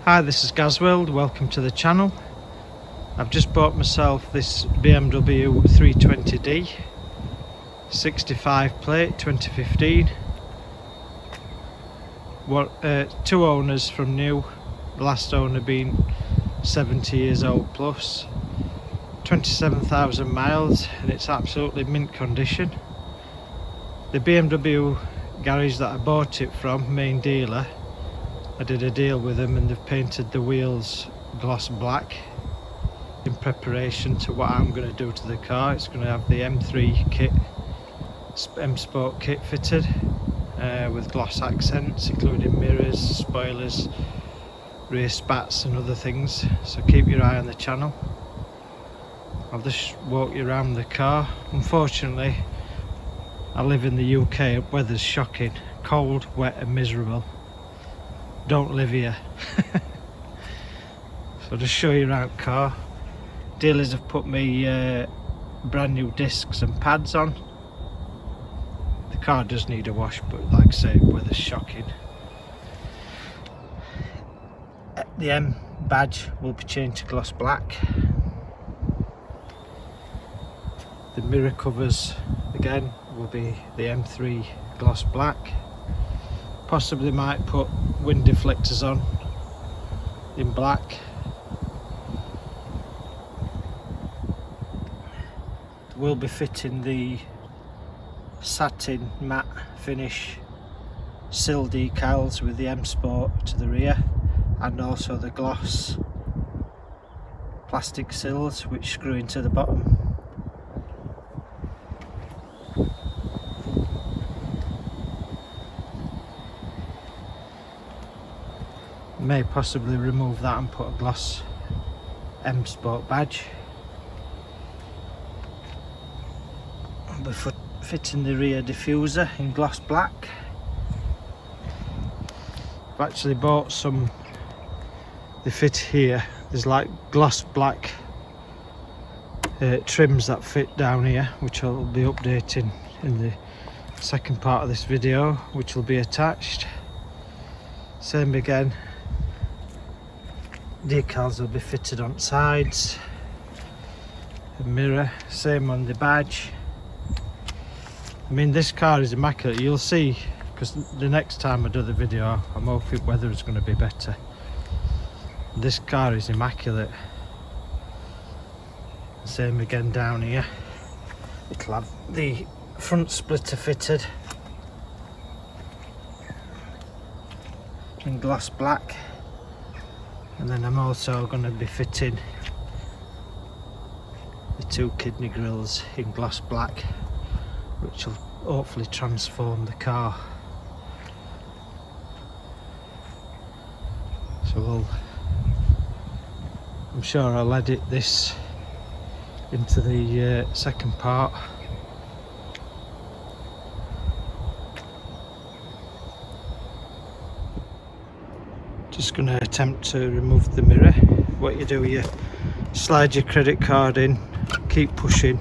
Hi, this is Gaz World. Welcome to the channel. I've just bought myself this BMW 320d 65 plate 2015. Two owners from new, the last owner being 70 years old plus, 27,000 miles, and it's absolutely mint condition. The BMW garage that I bought it from, main dealer, I did a deal with them and they've painted the wheels gloss black in preparation to what I'm going to do to the car. It's going to have the M3 kit, M Sport kit fitted with gloss accents including mirrors, spoilers, rear spats and other things, so keep your eye on the channel. I'll just walk you around the car. Unfortunately I live in the UK, weather's shocking, cold, wet and miserable. Don't live here. So I'll just show you around car. Dealers have put me brand new discs and pads on. The car does need a wash, but like I say, weather's shocking. The M badge will be changed to gloss black. The mirror covers again will be the M3 gloss black. Possibly might put wind deflectors on in black. We'll be fitting the satin matte finish sill decals with the M Sport to the rear, and also the gloss plastic sills which screw into the bottom. May possibly remove that and put a gloss M Sport badge. I'll be fitting the rear diffuser in gloss black. I've actually bought some, they fit here, there's like gloss black trims that fit down here, which I'll be updating in the second part of this video, which will be attached. Same again, decals will be fitted on sides, the mirror, same on the badge. I mean, this car is immaculate. You'll see, because the next time I do the video I'm hoping weather is going to be better. This car is immaculate. Same again down here, it'll have the front splitter fitted in gloss black. And then I'm also going to be fitting the two kidney grills in gloss black, which will hopefully transform the car. So I'm sure I'll edit this into the second part. Just going to attempt to remove the mirror. What you do, you slide your credit card in, keep pushing,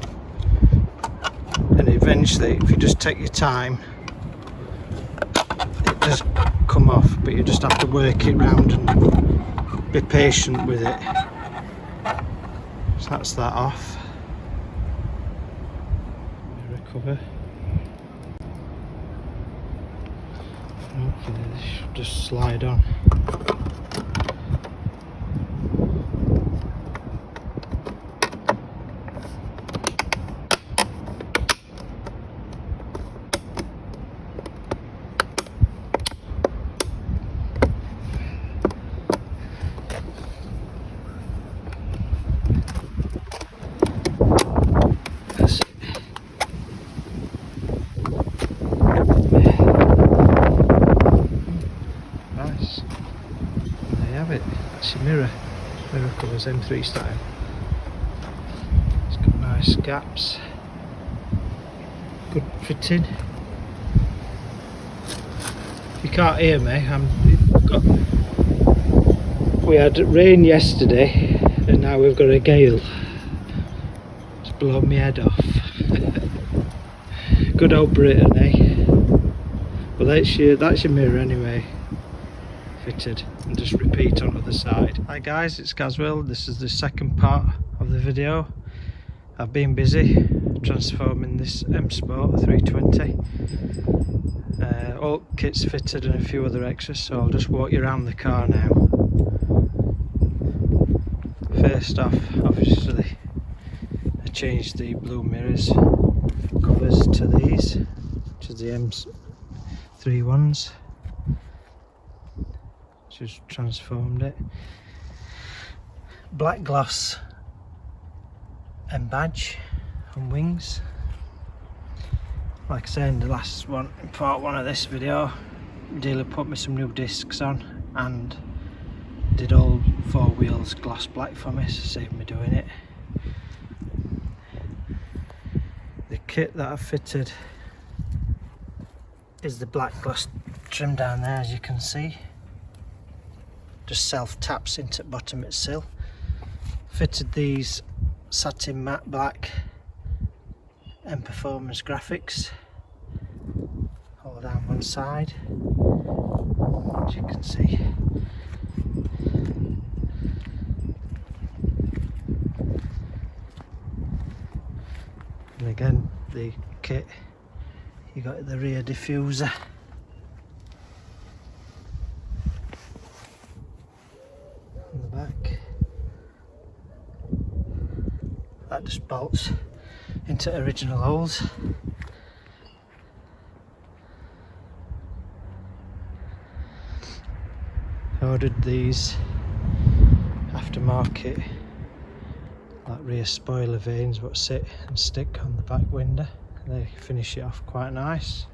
and eventually, if you just take your time, it does come off, but you just have to work it round and be patient with it. So that's that off. Mirror cover. Hopefully this should just slide on. Mirror covers M3 style. It's got nice gaps, good fitting. You can't hear me, we had rain yesterday and now we've got a gale. It's blown my head off. Good old Britain, eh? Well, that's your mirror anyway. fitted and just repeat on the other side. Hi guys, it's Gaz World. This is the second part of the video. I've been busy transforming this M Sport 320. All kit's fitted and a few other extras, so I'll just walk you around the car now. First off, obviously I changed the blue mirrors covers to these, which is the M31s. Just transformed it. Black gloss and badge on wings. Like I said in the last one, in part one of this video, dealer put me some new discs on and did all four wheels gloss black for me, so saved me doing it. The kit that I've fitted is the black gloss trim down there, as you can see. Just self taps into the bottom of the sill. Fitted these satin matte black M Performance graphics all down one side, as you can see. And again, the kit, you got the rear diffuser. On the back. That just bolts into original holes. I ordered these aftermarket like rear spoiler vanes what sit and stick on the back window. They finish it off quite nice.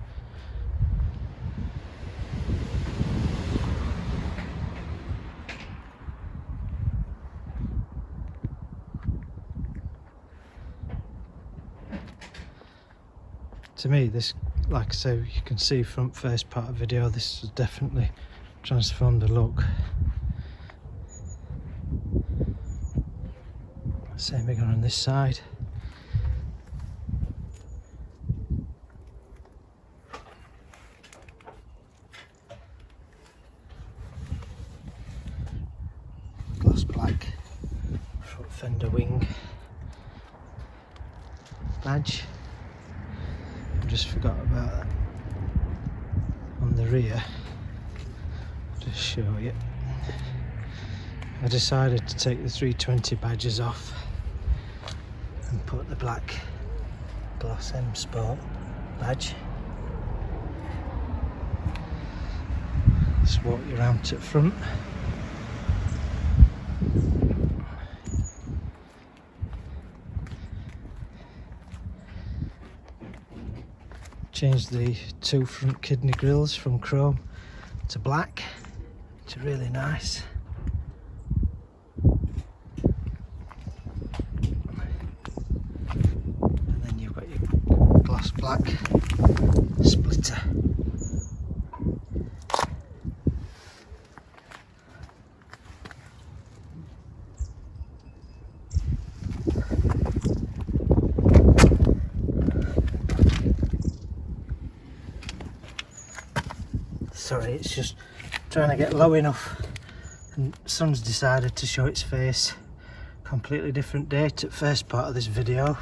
To me, this, like I say, you can see from first part of the video, this has definitely transformed the look. Same again on this side. Gloss black front fender wing badge. Just forgot about that on the rear. Just show you. I decided to take the 320 badges off and put the black gloss M Sport badge. Just walk you around to the front. Changed the two front kidney grills from chrome to black, which are really nice. And then you've got your gloss black splitter. Sorry, it's just trying to get low enough, and the sun's decided to show its face. Completely different day to the first part of this video.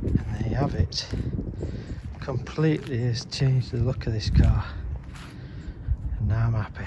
And there you have it. Completely has changed the look of this car, and now I'm happy.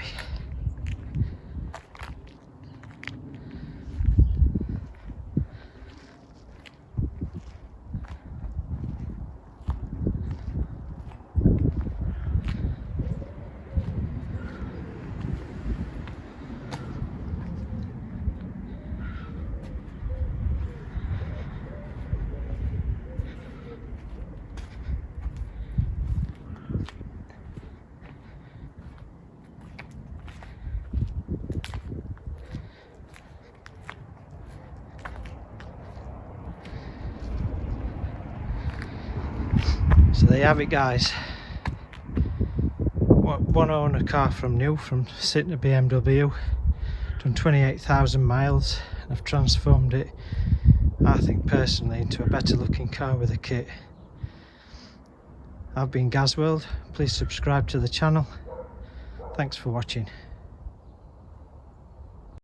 So there you have it, guys. One owner car from new, from sitting at BMW, done 28,000 miles. I've transformed it I think personally, into a better looking car with a kit. I've been Gaz World. Please subscribe to the channel. Thanks for watching.